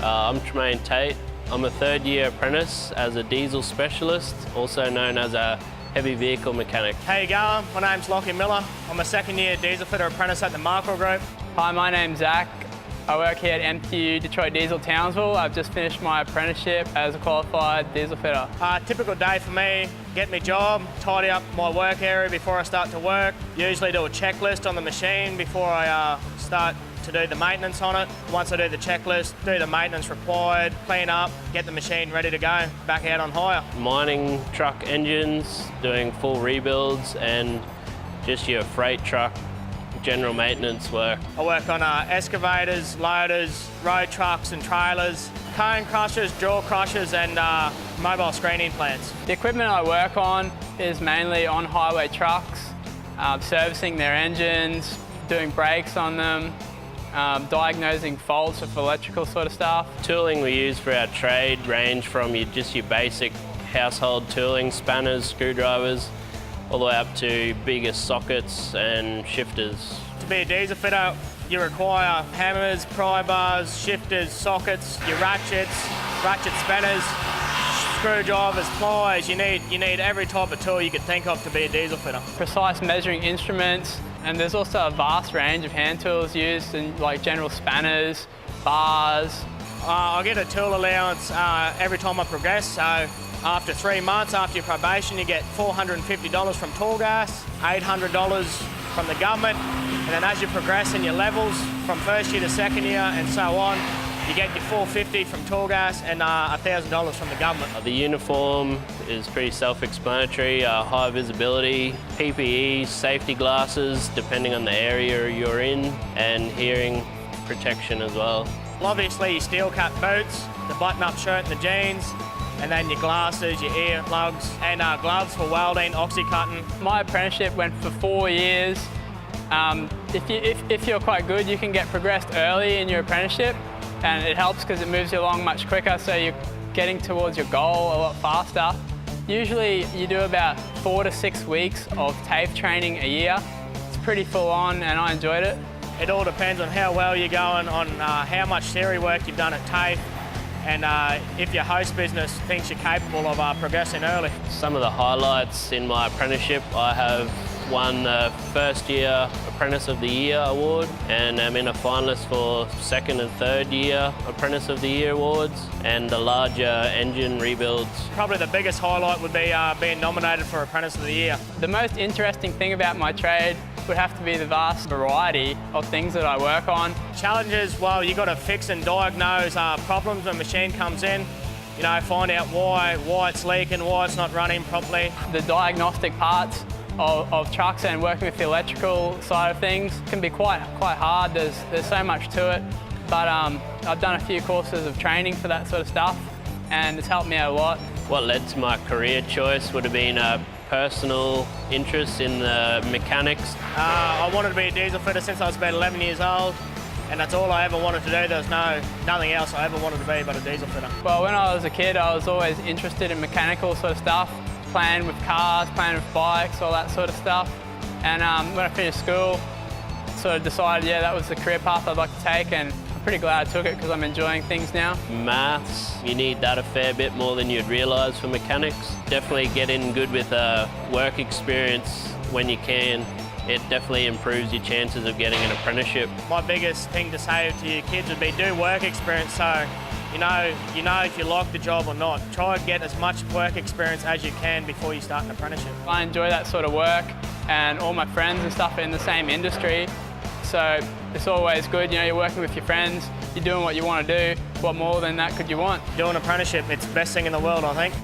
I'm Tremaine Tate. I'm a third-year apprentice as a diesel specialist, also known as a heavy vehicle mechanic. How you going? My name's Lockie Miller. I'm a second-year diesel fitter apprentice at the Markle Group. Hi, my name's Zach. I work here at MTU Detroit Diesel Townsville. I've just finished my apprenticeship as a qualified diesel fitter. Typical day for me, get my job, tidy up my work area before I start to work. Usually do a checklist on the machine before I start to do the maintenance on it. Once I do the checklist, do the maintenance required, clean up, get the machine ready to go, back out on hire. Mining truck engines, doing full rebuilds, and just your freight truck general maintenance work. I work on excavators, loaders, road trucks and trailers, cone crushers, jaw crushers and mobile screening plants. The equipment I work on is mainly on-highway trucks, servicing their engines, doing brakes on them, diagnosing faults of electrical sort of stuff. Tooling we use for our trade range from just your basic household tooling, spanners, screwdrivers, all the way up to bigger sockets and shifters. To be a diesel fitter, you require hammers, pry bars, shifters, sockets, your ratchets, ratchet spanners, screwdrivers, pliers. You need every type of tool you could think of to be a diesel fitter. Precise measuring instruments, and there's also a vast range of hand tools used, in like general spanners, bars. I get a tool allowance every time I progress, so after 3 months, after your probation, you get $450 from Torgas, $800 from the government, and then as you progress in your levels from first year to second year and so on, you get your $450 from Torgas and $1,000 from the government. The uniform is pretty self-explanatory, high visibility, PPE, safety glasses, depending on the area you're in, and hearing protection as well. Obviously, your steel cut boots, the button-up shirt and the jeans, and then your glasses, your ear plugs, and gloves for welding, oxy-cutting. My apprenticeship went for 4 years. If you're quite good, you can get progressed early in your apprenticeship, and it helps because it moves you along much quicker, so you're getting towards your goal a lot faster. Usually you do about 4 to 6 weeks of TAFE training a year. It's pretty full on and I enjoyed it. It all depends on how well you're going, on how much theory work you've done at TAFE, and if your host business thinks you're capable of progressing early. Some of the highlights in my apprenticeship, I have won the first year Apprentice of the Year award, and I'm in a finalist for second and third year Apprentice of the Year awards, and the larger engine rebuilds. Probably the biggest highlight would be being nominated for Apprentice of the Year. The most interesting thing about my trade would have to be the vast variety of things that I work on. Challenges, well, you've got to fix and diagnose problems when a machine comes in. You know, find out why it's leaking, why it's not running properly. The diagnostic parts of trucks and working with the electrical side of things can be quite hard. There's so much to it, but I've done a few courses of training for that sort of stuff, and it's helped me out a lot. What led to my career choice would have been a personal interest in the mechanics. I wanted to be a diesel fitter since I was about 11 years old, and that's all I ever wanted to do. There was nothing else I ever wanted to be but a diesel fitter. Well, when I was a kid, I was always interested in mechanical sort of stuff, playing with cars, playing with bikes, all that sort of stuff. And when I finished school, sort of decided, yeah, that was the career path I'd like to take, and I'm pretty glad I took it because I'm enjoying things now. Maths, you need that a fair bit more than you'd realise for mechanics. Definitely get in good with work experience when you can. It definitely improves your chances of getting an apprenticeship. My biggest thing to say to your kids would be do work experience, so you know if you like the job or not. Try and get as much work experience as you can before you start an apprenticeship. I enjoy that sort of work, and all my friends and stuff are in the same industry, so it's always good. You know, you're working with your friends, you're doing what you want to do. What more than that could you want? Do an apprenticeship, it's the best thing in the world, I think.